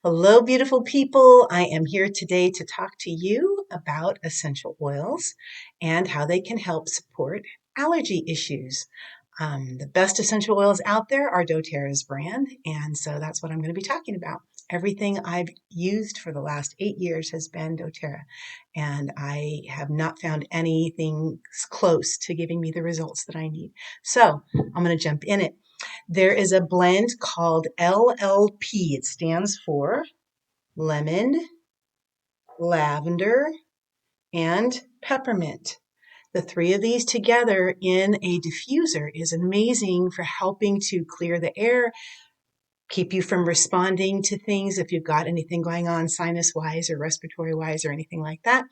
Hello, beautiful people. I am here today to talk to you about essential oils and how they can help support allergy issues. The best essential oils out there are doTERRA's brand, and so that's what I'm going to be talking about. Everything I've used for the last 8 years has been doTERRA, and I have not found anything close to giving me the results that I need. So I'm going to jump in it. There is a blend called LLP. It stands for lemon, lavender, and peppermint. The three of these together in a diffuser is amazing for helping to clear the air, keep you from responding to things if you've got anything going on sinus-wise or respiratory-wise or anything like that.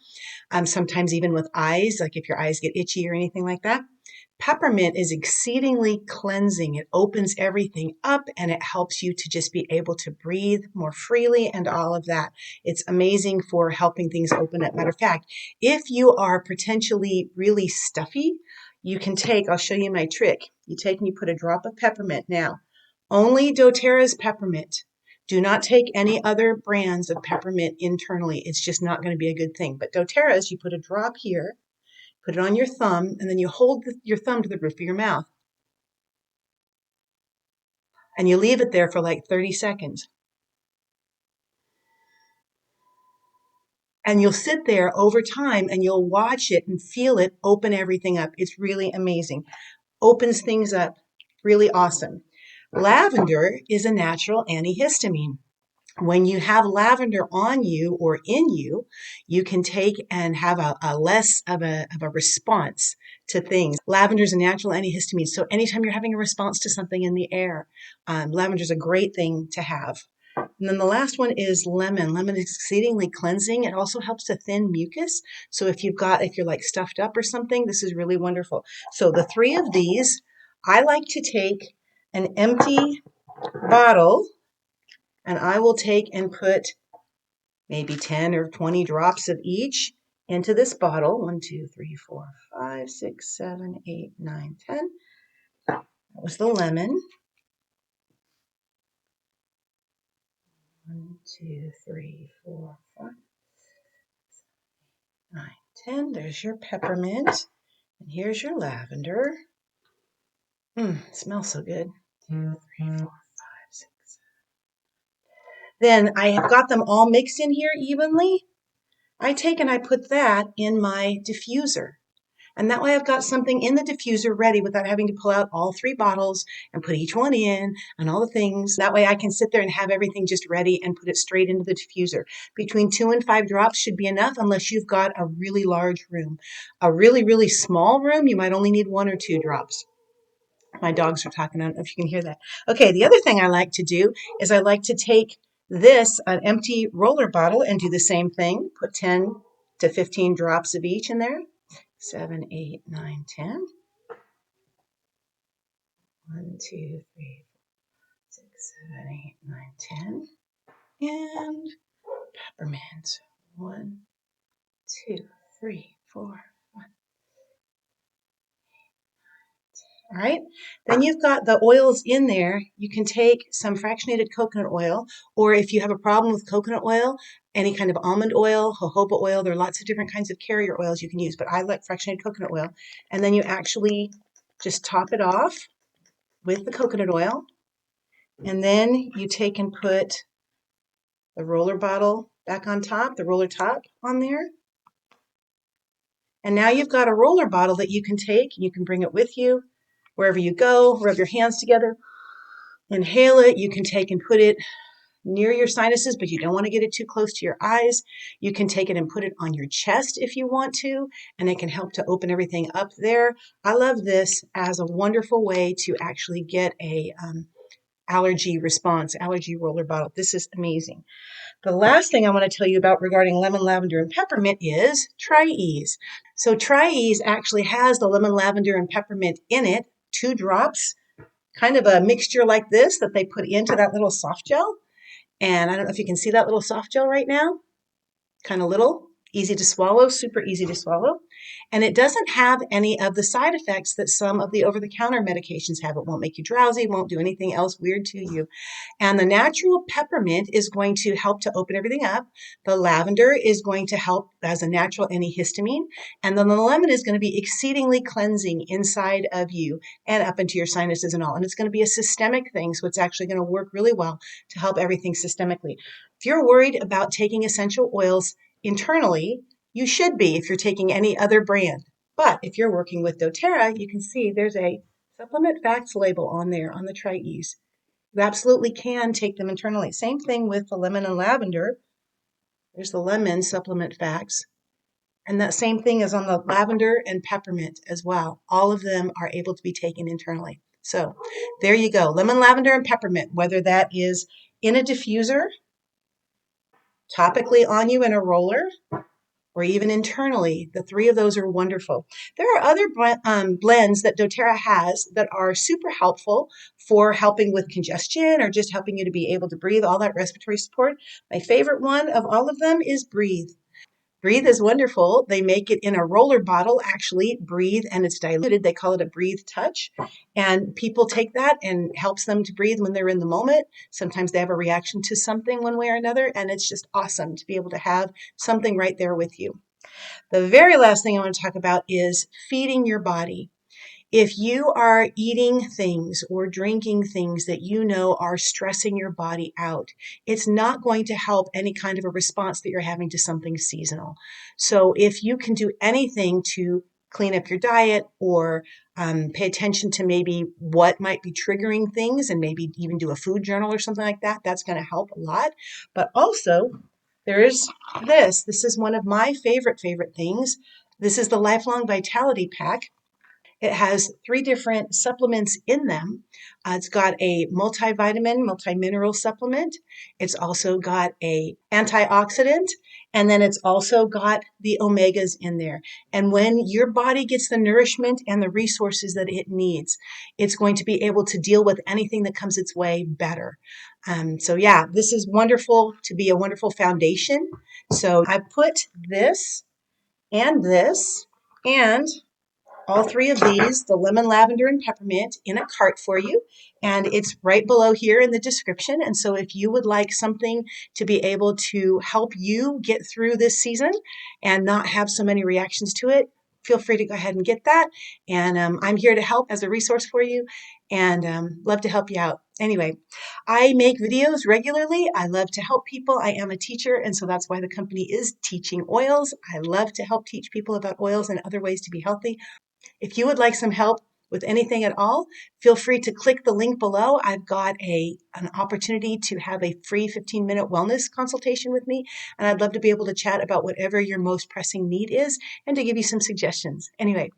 Sometimes even with eyes, like if your eyes get itchy or anything like that. Peppermint is exceedingly cleansing. It opens everything up and it helps you to just be able to breathe more freely and all of that. It's amazing for helping things open up. Matter of fact, if you are potentially really stuffy, you can take, I'll show you my trick. You take and you put a drop of peppermint. Now, only doTERRA's peppermint. Do not take any other brands of peppermint internally. It's just not going to be a good thing. But doTERRA's, you put a drop here, put it on your thumb, and then you hold your thumb to the roof of your mouth. And you leave it there for like 30 seconds. And you'll sit there over time and you'll watch it and feel it open everything up. It's really amazing. Opens things up. Really awesome. Lavender is a natural antihistamine. When you have lavender on you or in you, you can take and have a less of a response to things. Lavender is a natural antihistamine. So anytime you're having a response to something in the air, lavender is a great thing to have. And then the last one is lemon. Lemon is exceedingly cleansing. It also helps to thin mucus. So if you're like stuffed up or something, this is really wonderful. So the three of these, I like to take an empty bottle and I will take and put maybe 10 or 20 drops of each into this bottle. 1, 2, 3, 4, 5, 6, 7, 8, 9, 10. That was the lemon. 1, 2, 3, 4, 5, 9, 10. There's your peppermint. And here's your lavender. It smells so good. 2, 3, 4, 5, 6, 7. Then I have got them all mixed in here evenly. I take and I put that in my diffuser. And that way I've got something in the diffuser ready without having to pull out all three bottles and put each one in and all the things. That way I can sit there and have everything just ready and put it straight into the diffuser. Between 2 and 5 drops should be enough unless you've got a really large room. A really, really small room, you might only need 1 or 2 drops. My dogs are talking. I don't know if you can hear that. Okay, the other thing I like to do is I like to take this, an empty roller bottle, and do the same thing. Put 10 to 15 drops of each in there. 7, 8, 9, 10. 1, 2, 3, 4, 6, 7, 8, 9, 10. And peppermint. 1, 2, 3, 4. All right, then you've got the oils in there. You can take some fractionated coconut oil, or if you have a problem with coconut oil, any kind of almond oil, jojoba oil, there are lots of different kinds of carrier oils you can use, but I like fractionated coconut oil. And then you actually just top it off with the coconut oil. And then you take and put the roller bottle back on top, the roller top on there. And now you've got a roller bottle that you can take, and you can bring it with you wherever you go. Rub your hands together, inhale it. You can take and put it near your sinuses, but you don't want to get it too close to your eyes. You can take it and put it on your chest if you want to, and it can help to open everything up there. I love this as a wonderful way to actually get a allergy response, allergy roller bottle. This is amazing. The last thing I want to tell you about regarding lemon, lavender, and peppermint is TriEase. So TriEase actually has the lemon, lavender, and peppermint in it, 2 drops, kind of a mixture like this that they put into that little soft gel. And I don't know if you can see that little soft gel right now. Kind of little, easy to swallow, super easy to swallow. And it doesn't have any of the side effects that some of the over-the-counter medications have. It won't make you drowsy, won't do anything else weird to you. And the natural peppermint is going to help to open everything up. The lavender is going to help as a natural antihistamine. And then the lemon is going to be exceedingly cleansing inside of you and up into your sinuses and all. And it's going to be a systemic thing, so it's actually going to work really well to help everything systemically. If you're worried about taking essential oils internally, you should be if you're taking any other brand. But if you're working with doTERRA, you can see there's a supplement facts label on there on the TriEase. You absolutely can take them internally. Same thing with the lemon and lavender. There's the lemon supplement facts. And that same thing is on the lavender and peppermint as well. All of them are able to be taken internally. So there you go. Lemon, lavender, and peppermint, whether that is in a diffuser, topically on you in a roller, or even internally. The three of those are wonderful. There are other blends that doTERRA has that are super helpful for helping with congestion or just helping you to be able to breathe, all that respiratory support. My favorite one of all of them is Breathe. Breathe is wonderful. They make it in a roller bottle, actually, Breathe, and it's diluted. They call it a Breathe Touch. And people take that and helps them to breathe when they're in the moment. Sometimes they have a reaction to something one way or another, and it's just awesome to be able to have something right there with you. The very last thing I want to talk about is feeding your body. If you are eating things or drinking things that you know are stressing your body out, it's not going to help any kind of a response that you're having to something seasonal. So if you can do anything to clean up your diet or pay attention to maybe what might be triggering things and maybe even do a food journal or something like that, that's going to help a lot. But also, there is this. This is one of my favorite things. This is the Lifelong Vitality Pack. It has 3 different supplements in them. It's got a multivitamin, multimineral supplement. It's also got a antioxidant, and then it's also got the omegas in there. And when your body gets the nourishment and the resources that it needs, it's going to be able to deal with anything that comes its way better. So yeah, this is wonderful to be a wonderful foundation. So I put this and all 3 of these, the lemon, lavender, and peppermint, in a cart for you. And it's right below here in the description. And so if you would like something to be able to help you get through this season and not have so many reactions to it, feel free to go ahead and get that. And I'm here to help as a resource for you and love to help you out. Anyway, I make videos regularly. I love to help people. I am a teacher, and so that's why the company is Teaching Oils. I love to help teach people about oils and other ways to be healthy. If you would like some help with anything at all, feel free to click the link below. I've got an opportunity to have a free 15-minute wellness consultation with me, and I'd love to be able to chat about whatever your most pressing need is and to give you some suggestions. Anyway,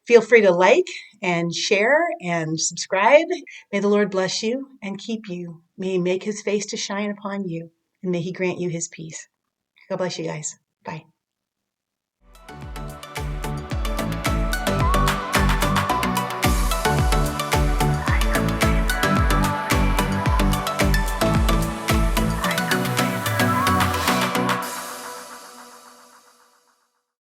feel free to like and share and subscribe. May the Lord bless you and keep you. May He make His face to shine upon you, and may He grant you His peace. God bless you guys.